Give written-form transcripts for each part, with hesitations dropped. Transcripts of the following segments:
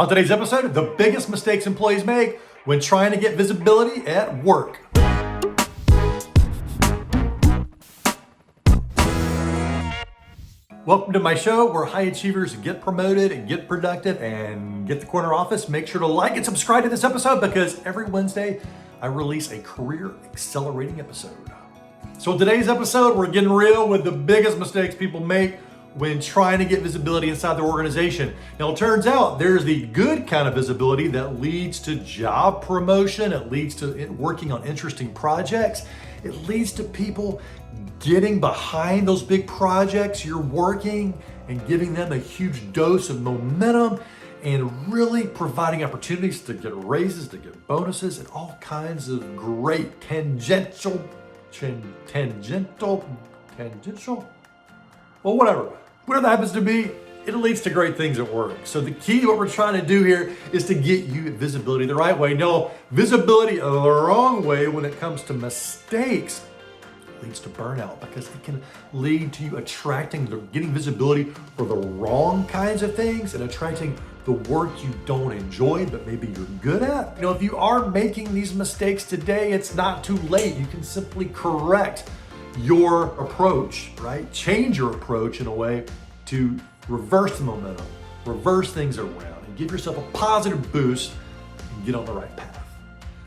On today's episode, the biggest mistakes employees make when trying to get visibility at work. Welcome to my show where high achievers get promoted and get productive and get the corner office. Make sure to like and subscribe to this episode because every Wednesday I release a career accelerating episode. So in today's episode, we're getting real with the biggest mistakes people make when trying to get visibility inside their organization. Now, it turns out there's the good kind of visibility that leads to job promotion. It leads to working on interesting projects. It leads to people getting behind those big projects you're working and giving them a huge dose of momentum and really providing opportunities to get raises, to get bonuses, and all kinds of great tangential, well, whatever that happens to be, it leads to great things at work. So the key to what we're trying to do here is to get you visibility the right way. No, visibility the wrong way when it comes to mistakes leads to burnout because it can lead to you getting visibility for the wrong kinds of things and attracting the work you don't enjoy, but maybe you're good at. You know, if you are making these mistakes today, it's not too late. You can simply correct your approach, right? Change your approach in a way to reverse the momentum, reverse things around, and give yourself a positive boost and get on the right path.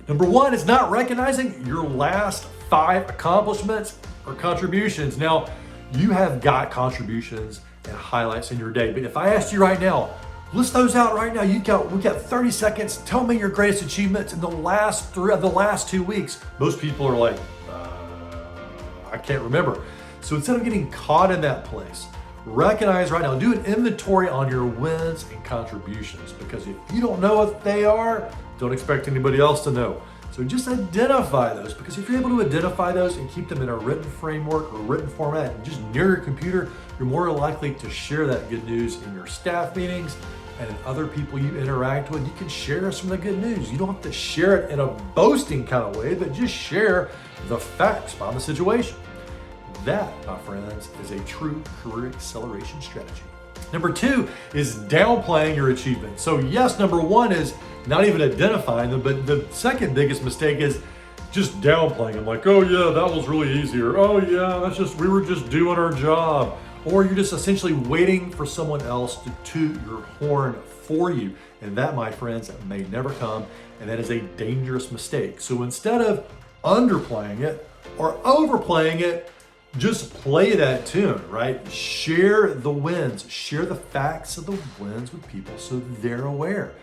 Number one is not recognizing your last 5 accomplishments or contributions. Now, you have got contributions and highlights in your day, but if I asked you right now, list those out right now. We got 30 seconds. Tell me your greatest achievements in the last 2 weeks. Most people are like, I can't remember. So instead of getting caught in that place, recognize right now, do an inventory on your wins and contributions, because if you don't know what they are, don't expect anybody else to know. So just identify those, because if you're able to identify those and keep them in a written framework or written format and just near your computer, you're more likely to share that good news in your staff meetings and in other people you interact with. You can share some of the good news. You don't have to share it in a boasting kind of way, but just share the facts behind the situation. That, my friends, is a true career acceleration strategy. Number 2 is downplaying your achievements. So yes, number 1 is not even identifying them, but the second biggest mistake is just downplaying them. Like, oh yeah, that was really easy, or oh yeah, we were just doing our job. Or you're just essentially waiting for someone else to toot your horn for you. And that, my friends, may never come, and that is a dangerous mistake. So instead of underplaying it or overplaying it, just play that tune, right? Share the wins, share the facts of the wins with people so they're aware.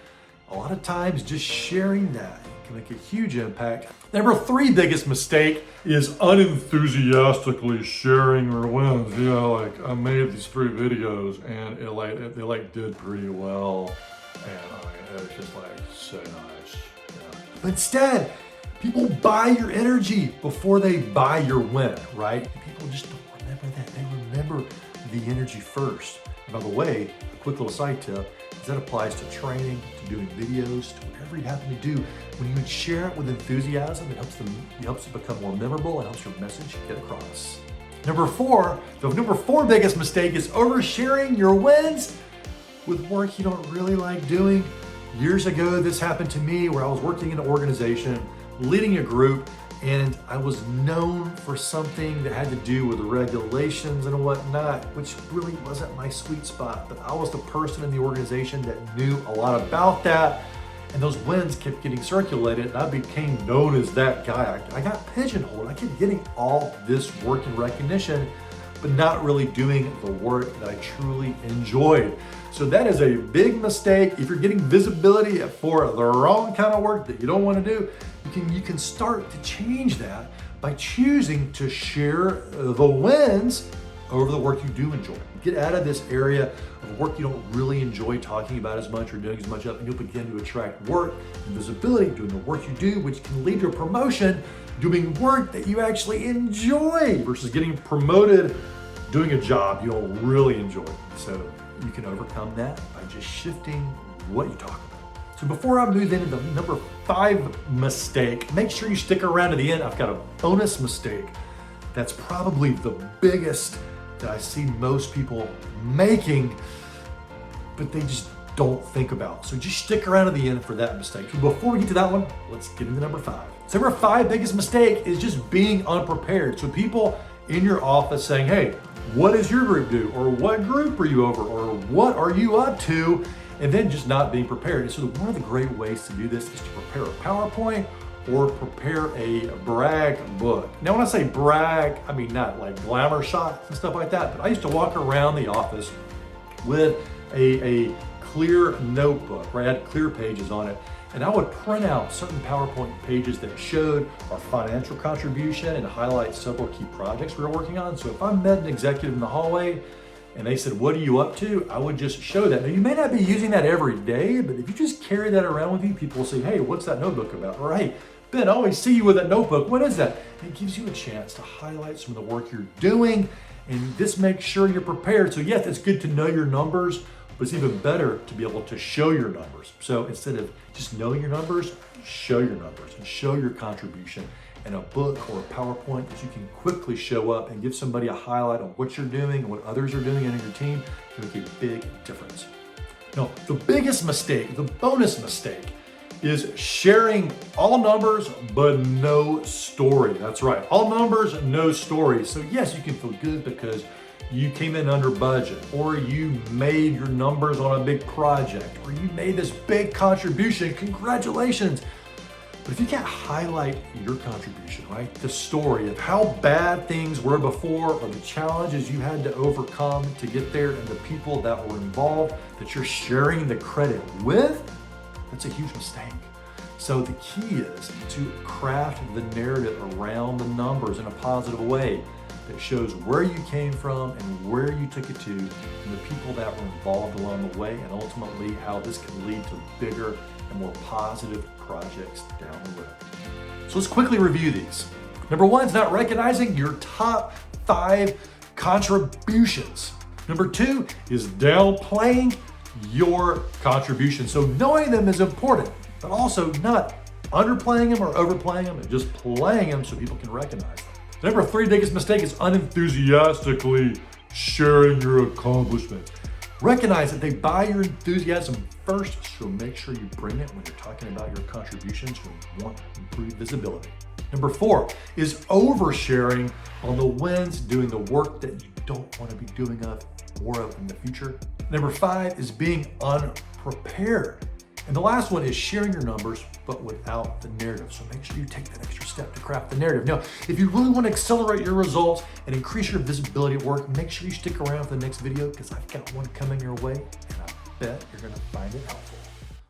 A lot of times just sharing that can make a huge impact. Number 3 biggest mistake is unenthusiastically sharing your wins. You know, like I made these 3 videos and they did pretty well, and it was just so nice. Yeah. But instead, people buy your energy before they buy your win, right? People just don't remember that. They remember the energy first. And by the way, a quick little side tip is that applies to training, to doing videos, to whatever you happen to do. When you share it with enthusiasm, it helps it become more memorable and helps your message get across. Number 4, the number 4 biggest mistake is oversharing your wins with work you don't really like doing. Years ago, this happened to me where I was working in an organization, leading a group, and I was known for something that had to do with regulations and whatnot, which really wasn't my sweet spot. But I was the person in the organization that knew a lot about that, and those wins kept getting circulated, and I became known as that guy. I got pigeonholed. I kept getting all this work and recognition, but not really doing the work that I truly enjoyed. So that is a big mistake. If you're getting visibility for the wrong kind of work that you don't want to do, you can start to change that by choosing to share the wins over the work you do enjoy. Get out of this area of work you don't really enjoy talking about as much or doing as much of, and you'll begin to attract work and visibility doing the work you do, which can lead to a promotion doing work that you actually enjoy versus getting promoted doing a job you don't really enjoy. So you can overcome that by just shifting what you talk about. So before I move into the number 5 mistake, make sure you stick around to the end. I've got a bonus mistake that's probably the biggest that I see most people making, but they just don't think about. So just stick around to the end for that mistake. So before we get to that one, let's get into number 5. So number 5 biggest mistake is just being unprepared. So people in your office saying, hey, what does your group do? Or what group are you over? Or what are you up to? And then just not being prepared. And so one of the great ways to do this is to prepare a PowerPoint or prepare a brag book. Now, when I say brag, I mean not like glamour shots and stuff like that, but I used to walk around the office with a clear notebook, right? I had clear pages on it. And I would print out certain PowerPoint pages that showed our financial contribution and highlight several key projects we were working on. So if I met an executive in the hallway and they said, what are you up to? I would just show that. Now, you may not be using that every day, but if you just carry that around with you, people will say, hey, what's that notebook about? Or hey, Ben, I always see you with that notebook. What is that? And it gives you a chance to highlight some of the work you're doing, and this makes sure you're prepared. So yes, it's good to know your numbers, but it's even better to be able to show your numbers. So instead of just knowing your numbers, show your numbers and show your contribution in a book or a PowerPoint that you can quickly show up and give somebody a highlight on what you're doing and what others are doing in your team can make a big difference. Now, the biggest mistake, the bonus mistake, is sharing all numbers but no story. That's right, all numbers, no story. So yes, you can feel good because you came in under budget, or you made your numbers on a big project, or you made this big contribution. Congratulations. But if you can't highlight your contribution, right? The story of how bad things were before, or the challenges you had to overcome to get there, and the people that were involved that you're sharing the credit with, that's a huge mistake. So the key is to craft the narrative around the numbers in a positive way that shows where you came from and where you took it to, and the people that were involved along the way, and ultimately how this can lead to bigger and more positive projects down the road. So let's quickly review these. Number 1 is not recognizing your top 5 contributions. Number 2 is downplaying your contribution. So knowing them is important, but also not underplaying them or overplaying them, and just playing them so people can recognize them. Number 3 biggest mistake is unenthusiastically sharing your accomplishments. Recognize that they buy your enthusiasm first, so make sure you bring it when you're talking about your contributions when you want improved visibility. Number 4 is oversharing on the wins, doing the work that you don't want to be doing more of in the future. Number 5 is being unprepared. And the last one is sharing your numbers, but without the narrative. So make sure you take that extra step to craft the narrative. Now, if you really want to accelerate your results and increase your visibility at work, make sure you stick around for the next video, because I've got one coming your way, and I bet you're going to find it helpful.